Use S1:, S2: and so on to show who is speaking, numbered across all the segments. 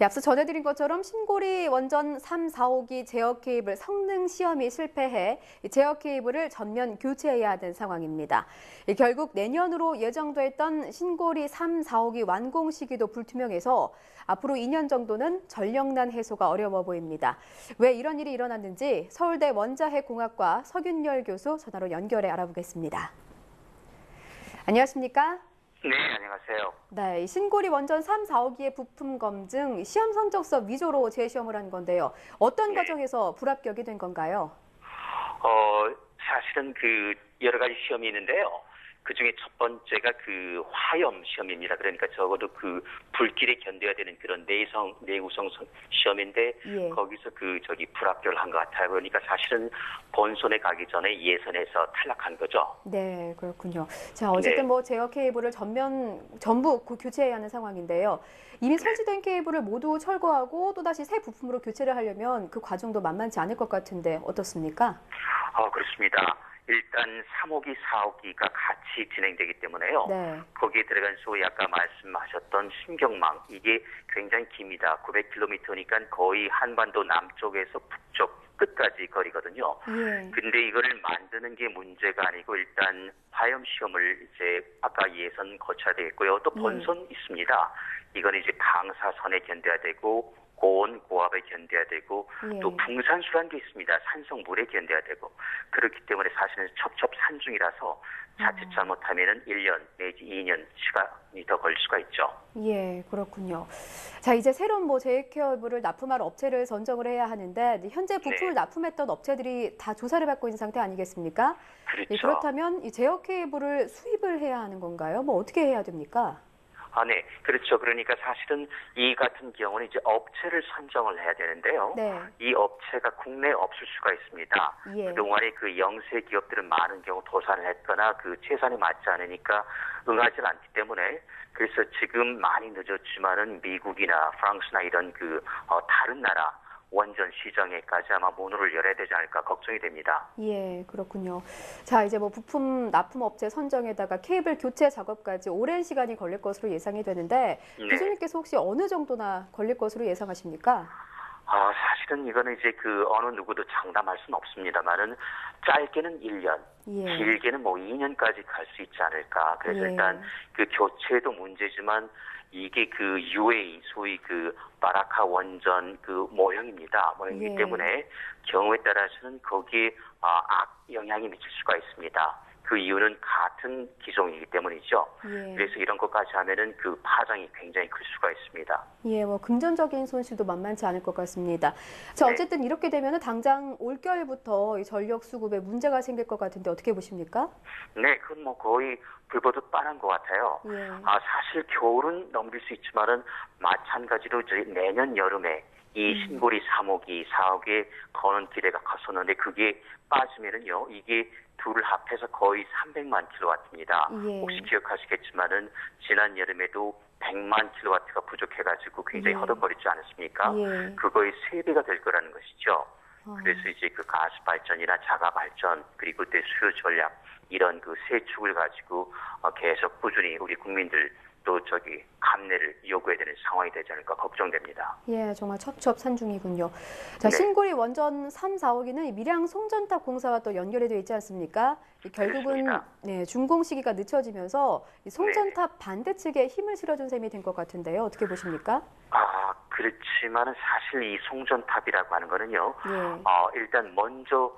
S1: 앞서 전해드린 것처럼 신고리 원전 3, 4호기 제어 케이블 성능 시험이 실패해 제어 케이블을 전면 교체해야 하는 상황입니다. 결국 내년으로 예정돼 있던 신고리 3, 4호기 완공 시기도 불투명해서 앞으로 2년 정도는 전력난 해소가 어려워 보입니다. 왜 이런 일이 일어났는지 서울대 원자핵공학과 서균열 교수 전화로 연결해 알아보겠습니다. 안녕하십니까?
S2: 네, 안녕하세요.
S1: 네, 신고리 원전 3, 4호기의 부품 검증, 시험 성적서 위조로 재시험을 한 건데요. 어떤 과정에서 불합격이 된 건가요?
S2: 사실은 여러 가지 시험이 있는데요. 그 중에 첫 번째가 화염 시험입니다. 그러니까 적어도 불길에 견뎌야 되는 그런 내구성 시험인데,
S1: 예.
S2: 거기서 불합격을 한 것 같아요. 그러니까 사실은 본선에 가기 전에 예선에서 탈락한 거죠.
S1: 네, 그렇군요. 자, 어쨌든
S2: 네.
S1: 제어 케이블을 전부 교체해야 하는 상황인데요. 이미 설치된 케이블을 모두 철거하고 또다시 새 부품으로 교체를 하려면 그 과정도 만만치 않을 것 같은데 어떻습니까?
S2: 그렇습니다. 일단 3호기, 4호기가 같이 진행되기 때문에요.
S1: 네.
S2: 거기에 들어간 소위 아까 말씀하셨던 신경망, 이게 굉장히 깁니다. 900km니까 거의 한반도 남쪽에서 북쪽 끝까지 거리거든요.
S1: 예.
S2: 근데 이거를 만드는 게 문제가 아니고 일단 화염 시험을 이제 아까 예선 거쳐야 되겠고요. 또 본선 있습니다. 이건 이제 방사선에 견뎌야 되고 고온, 고압에 견뎌야 되고 또 풍산수라는 게 있습니다. 산성 물에 견뎌야 되고 그렇기 때문에 사실은 첩첩산중이라서 자칫 잘못하면은 1년 내지 2년 시간이 더 걸릴 수가 있죠.
S1: 예, 그렇군요. 자, 이제 새로운 제어 케이블을 납품할 업체를 선정을 해야 하는데 현재 부품을 납품했던 업체들이 다 조사를 받고 있는 상태 아니겠습니까?
S2: 그렇죠.
S1: 예, 그렇다면 이 제어 케이블을 수입을 해야 하는 건가요? 어떻게 해야 됩니까?
S2: 네. 그렇죠. 그러니까 사실은 이 같은 경우는 이제 업체를 선정을 해야 되는데요.
S1: 네.
S2: 이 업체가 국내에 없을 수가 있습니다.
S1: 예.
S2: 그동안에 영세 기업들은 많은 경우 도산을 했거나 채산이 맞지 않으니까 응하지 않기 때문에 그래서 지금 많이 늦었지만은 미국이나 프랑스나 이런 다른 나라 원전 시장에까지 아마 문을 열어야 되지 않을까 걱정이 됩니다.
S1: 예, 그렇군요. 자, 이제 부품 납품 업체 선정에다가 케이블 교체 작업까지 오랜 시간이 걸릴 것으로 예상이 되는데 교수님께서 혹시 어느 정도나 걸릴 것으로 예상하십니까?
S2: 사실은 이거는 이제 어느 누구도 장담할 수는 없습니다만은 짧게는 1년, 길게는 2년까지 갈 수 있지 않을까. 그래서 일단 교체도 문제지만 이게 UA 소위 바라카 원전 모형입니다. 모형이기 때문에 경우에 따라서는 거기에 악영향이 미칠 수가 있습니다. 그 이유는 같은 기종이기 때문이죠. 그래서 이런 것까지 하면은 파장이 굉장히 클 수가 있습니다.
S1: 예, 금전적인 손실도 만만치 않을 것 같습니다. 자, 어쨌든 이렇게 되면은 당장 올겨울부터 이 전력 수급에 문제가 생길 것 같은데 어떻게 보십니까?
S2: 네, 그건 거의 불보듯 뻔한 것 같아요. 사실 겨울은 넘길 수 있지만은 마찬가지로 내년 여름에 이 신고리 3호기, 4호기에 거는 기대가 컸었는데 그게 빠지면은요, 이게 둘을 합해서 거의 300만 킬로와트입니다. 혹시 기억하시겠지만은 지난 여름에도 100만 킬로와트가 부족해가지고 굉장히 허덕거리지 않았습니까? 그거의 3배가 될 거라는 것이죠. 그래서 이제 가스 발전이나 자가 발전 그리고 또 수요 전략 이런 세 축을 가지고 계속 꾸준히 우리 국민들 또 감내를 요구해야 되는 상황이 되지 않을까 걱정됩니다.
S1: 예, 정말 첩첩산중이군요. 자, 신고리 원전 3, 4호기는 밀양 송전탑 공사와 또 연결이 되어 있지 않습니까? 결국은 준공 시기가 늦춰지면서 이 송전탑 반대 측에 힘을 실어준 셈이 된 것 같은데요. 어떻게 보십니까?
S2: 그렇지만은 사실 이 송전탑이라고 하는 거는요. 일단 먼저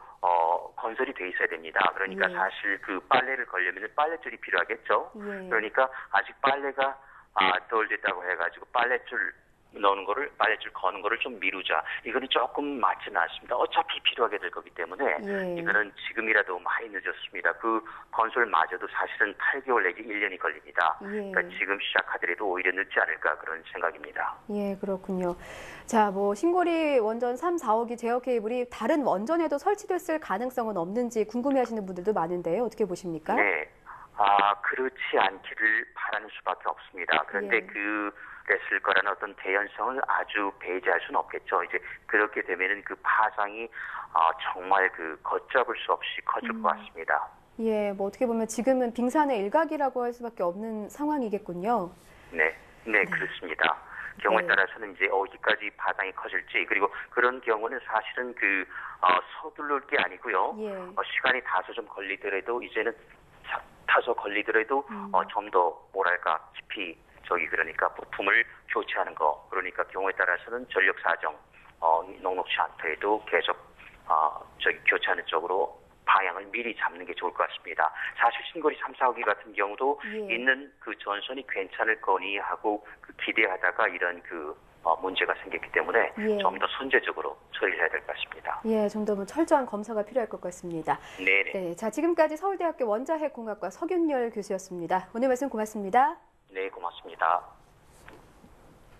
S2: 건설이 돼 있어야 됩니다. 그러니까 사실 빨래를 걸려면 빨래줄이 필요하겠죠. 그러니까 아직 빨래가 덜 됐다고 해가지고 빨래줄 거는 거를 좀 미루자. 이거는 조금 맞지는 않습니다. 어차피 필요하게 될 거기 때문에 이거는 지금이라도 많이 늦었습니다. 건설마저도 사실은 8개월 내지 1년이 걸립니다. 그러니까 지금 시작하더라도 오히려 늦지 않을까 그런 생각입니다.
S1: 예, 그렇군요. 자, 신고리 원전 3, 4호기 제어 케이블이 다른 원전에도 설치됐을 가능성은 없는지 궁금해하시는 분들도 많은데요. 어떻게 보십니까?
S2: 네. 그렇지 않기를 바라는 수밖에 없습니다. 그런데 그랬을 거라는 어떤 대연성을 아주 배제할 수는 없겠죠. 이제 그렇게 되면은 파장이 정말 걷잡을 수 없이 커질 것 같습니다.
S1: 예, 어떻게 보면 지금은 빙산의 일각이라고 할 수밖에 없는 상황이겠군요.
S2: 네, 그렇습니다. 경우에
S1: 네.
S2: 따라서는 이제 어디까지 파장이 커질지, 그리고 그런 경우는 사실은 서두를 게 아니고요.
S1: 예.
S2: 시간이 다소 좀 걸리더라도 이제는 다소 걸리더라도 좀 더 뭐랄까 깊이 그러니까 부품을 교체하는 거, 그러니까 경우에 따라서는 전력 사정 녹록치 않더라도 계속 교체하는 쪽으로 방향을 미리 잡는 게 좋을 것 같습니다. 사실 신고리 3, 4호기 같은 경우도
S1: 예.
S2: 있는 전선이 괜찮을 거니 하고 기대하다가 이런 문제가 생겼기 때문에
S1: 예.
S2: 좀 더 선제적으로 처리를 해야 될 것 같습니다.
S1: 예, 좀 더 철저한 검사가 필요할 것 같습니다.
S2: 네네.
S1: 네, 자 지금까지 서울대학교 원자핵공학과 서균열 교수였습니다. 오늘 말씀 고맙습니다.
S2: 네, 고맙습니다.